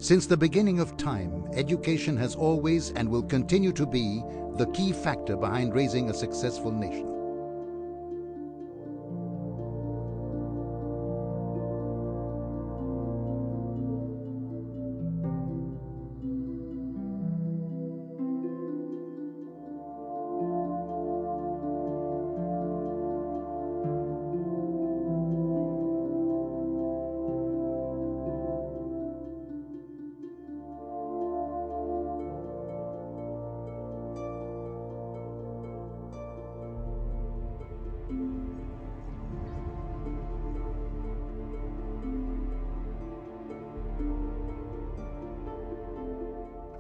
Since the beginning of time, education has always and will continue to be the key factor behind raising a successful nation.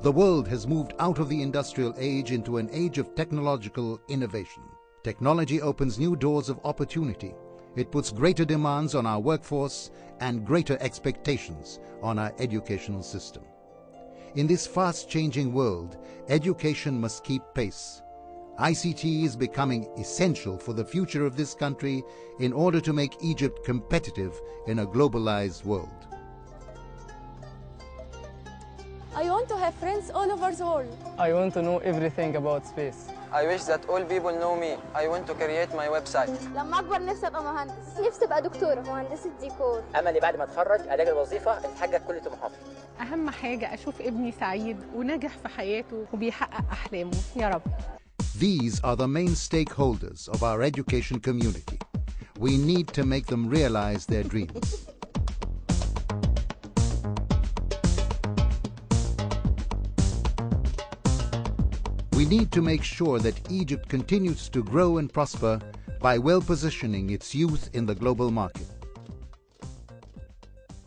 The world has moved out of the industrial age into an age of technological innovation. Technology opens new doors of opportunity. It puts greater demands on our workforce and greater expectations on our educational system. In this fast-changing world, education must keep pace. ICT is becoming essential for the future of this country in order to make Egypt competitive in a globalized world. I want to have friends all over the world. I want to know everything about space. I wish that all people know me. I want to create my website. لما أكبر نفسي أبقى مهندس. نفسي أبقى دكتورة مهندسة ديكور. أملي بعد ما أتخرج ألاقي وظيفة تحقق كل طموحاتي. أهم حاجة أشوف ابني سعيد وناجح في حياته وبيحقق أحلامه يا رب. These are the main stakeholders of our education community. We need to make them realize their dreams. We need to make sure that Egypt continues to grow and prosper by well-positioning its youth in the global market.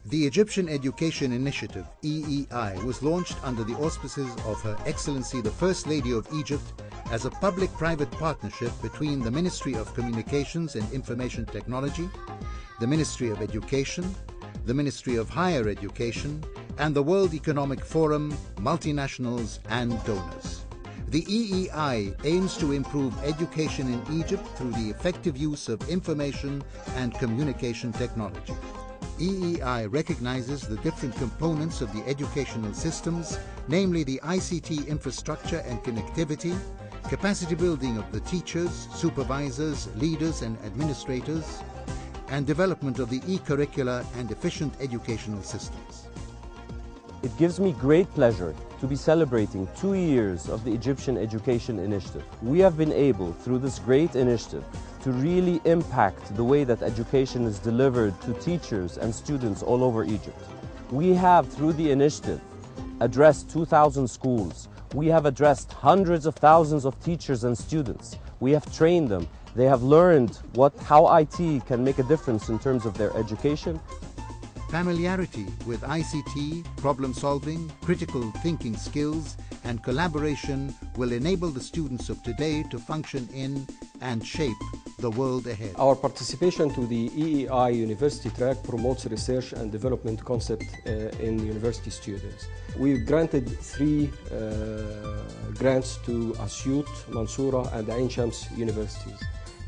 The Egyptian Education Initiative, EEI, was launched under the auspices of Her Excellency the First Lady of Egypt as a public-private partnership between the Ministry of Communications and Information Technology, the Ministry of Education, the Ministry of Higher Education, and the World Economic Forum, multinationals and donors. The EEI aims to improve education in Egypt through the effective use of information and communication technology. EEI recognizes the different components of the educational systems, namely the ICT infrastructure and connectivity, capacity building of the teachers, supervisors, leaders and administrators, and development of the e-curricula and efficient educational systems. It gives me great pleasure to be celebrating 2 years of the Egyptian Education Initiative. We have been able, through this great initiative, to really impact the way that education is delivered to teachers and students all over Egypt. We have, through the initiative, addressed 2,000 schools. We have addressed hundreds of thousands of teachers and students. We have trained them. They have learned how IT can make a difference in terms of their education. Familiarity with ICT, problem solving, critical thinking skills, and collaboration will enable the students of today to function in and shape the world ahead. Our participation to the EEI University track promotes research and development concept in university students. We've granted 3 grants to Asyut, Mansoura, and Ain Shams universities.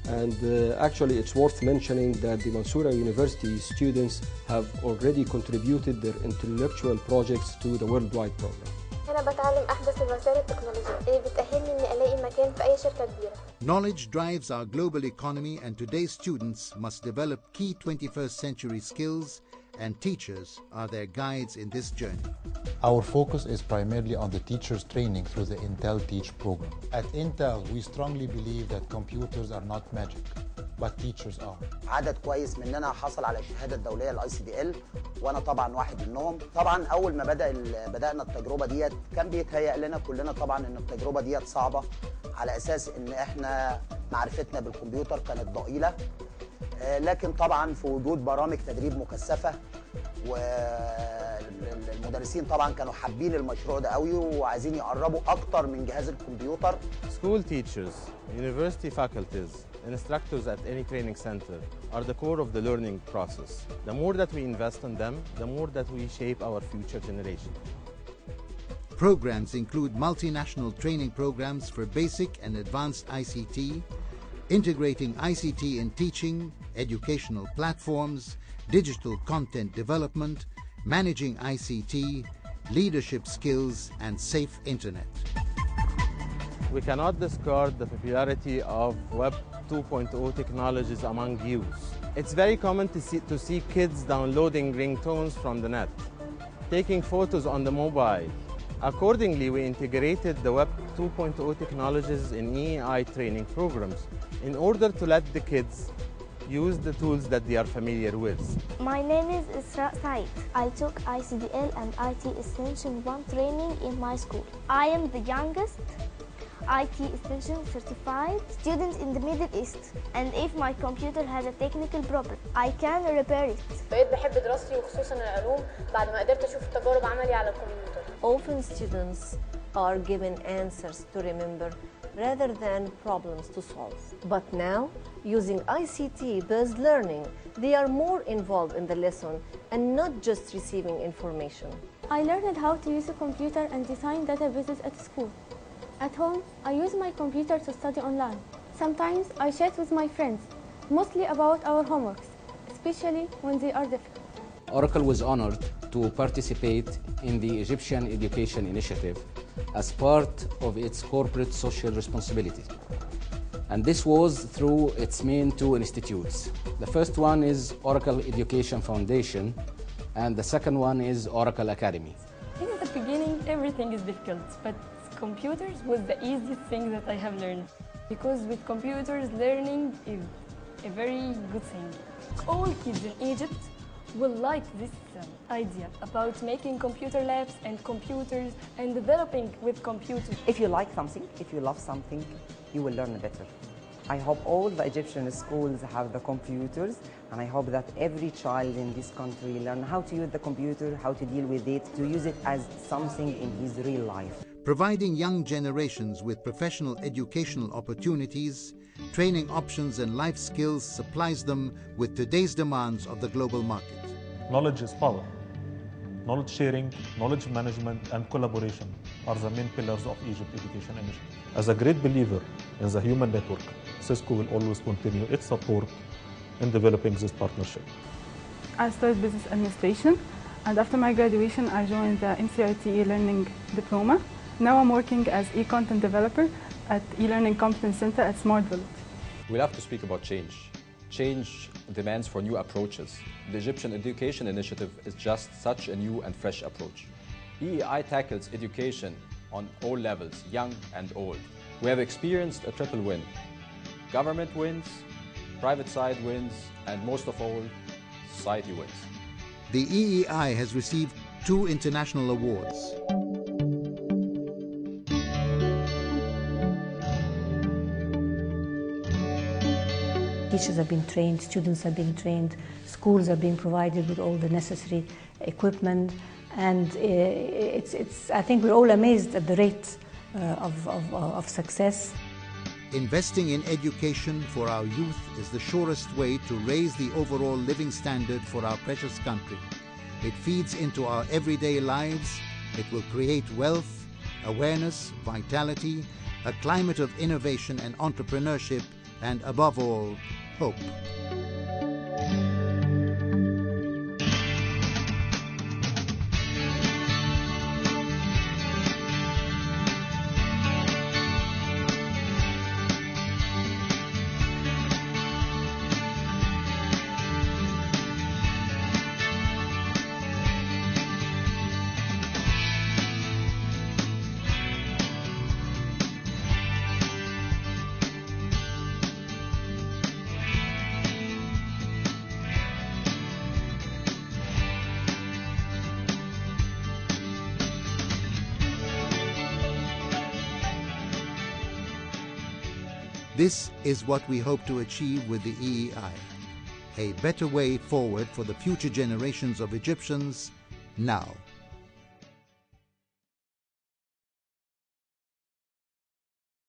And actually it's worth mentioning that the Mansoura University students have already contributed their intellectual projects to the worldwide program. أنا بتعلم أحدث الوسائل التكنولوجية اللي بتأهلني إني ألاقي مكان في أي شركة كبيرة. Knowledge drives our global economy, and today's students must develop key 21st century skills, and teachers are their guides in this journey. Our focus is primarily on the teachers' training through the Intel Teach program. At Intel, we strongly believe that computers are not magic, but teachers are. عدد كويس مننا حصل على الشهادة الدولية ICDL، وأنا طبعا واحد منهم. طبعا أول ما بدأنا التجربة ديت كان بيتهيأ لنا كلنا طبعا إن التجربة ديت صعبة، على أساس إن إحنا معرفتنا بالكمبيوتر كانت ضئيلة. لكن طبعا في وجود برامج تدريب مكثفة والمدرسين طبعا كانوا حابين المشروع ده قوي وعايزين يقربوا اكتر من جهاز الكمبيوتر. School teachers, university faculties, instructors at any training center are the core of the learning process. The more that we invest in them, the more that we shape our future generation. Programs include multinational training programs for basic and advanced ICT, integrating ICT in teaching, educational platforms, digital content development, managing ICT, leadership skills, and safe internet. We cannot discard the popularity of Web 2.0 technologies among youth. It's very common to see kids downloading ringtones from the net, taking photos on the mobile. Accordingly, we integrated the Web 2.0 technologies in EEI training programs in order to let the kids use the tools that they are familiar with. My name is Isra Said. I took ICDL and IT Extension 1 training in my school. I am the youngest IT Extension certified student in the Middle East, and if my computer has a technical problem, I can repair it. بقيت بحب دراستي وخصوصا العلوم بعد ما قدرت اشوف تجارب عملي على الكمبيوتر. Often students are given answers to remember rather than problems to solve. But now, using ICT-based learning, they are more involved in the lesson and not just receiving information. I learned how to use a computer and design databases at school. At home, I use my computer to study online. Sometimes I chat with my friends, mostly about our homeworks, especially when they are difficult. Oracle was honored to participate in the Egyptian Education Initiative as part of its corporate social responsibility. And this was through its main two institutes. The first one is Oracle Education Foundation, and the second one is Oracle Academy. In the beginning, everything is difficult, but computers was the easiest thing that I have learned. Because with computers, learning is a very good thing. All kids in Egypt will like this idea about making computer labs and computers and developing with computers. If you like something, if you love something, you will learn better. I hope all the Egyptian schools have the computers, and I hope that every child in this country learn how to use the computer, how to deal with it, to use it as something in his real life. Providing young generations with professional educational opportunities, training options and life skills supplies them with today's demands of the global market. Knowledge is power. Knowledge sharing, knowledge management, and collaboration are the main pillars of Egypt Education Initiative. As a great believer in the human network, Cisco will always continue its support in developing this partnership. I studied business administration, and after my graduation, I joined the NCRT e-learning diploma. Now I'm working as e-content developer at e-learning competence center at Smart Village. We love to speak about change. Change demands for new approaches. The Egyptian Education Initiative is just such a new and fresh approach. EEI tackles education on all levels, young and old. We have experienced a triple win. Government wins, private side wins, and most of all, society wins. The EEI has received 2 international awards. Teachers are being trained, students are being trained, schools are being provided with all the necessary equipment, and I think we're all amazed at the rate of success. Investing in education for our youth is the surest way to raise the overall living standard for our precious country. It feeds into our everyday lives, it will create wealth, awareness, vitality, a climate of innovation and entrepreneurship, and above all, hope. This is what we hope to achieve with the EEI, a better way forward for the future generations of Egyptians now.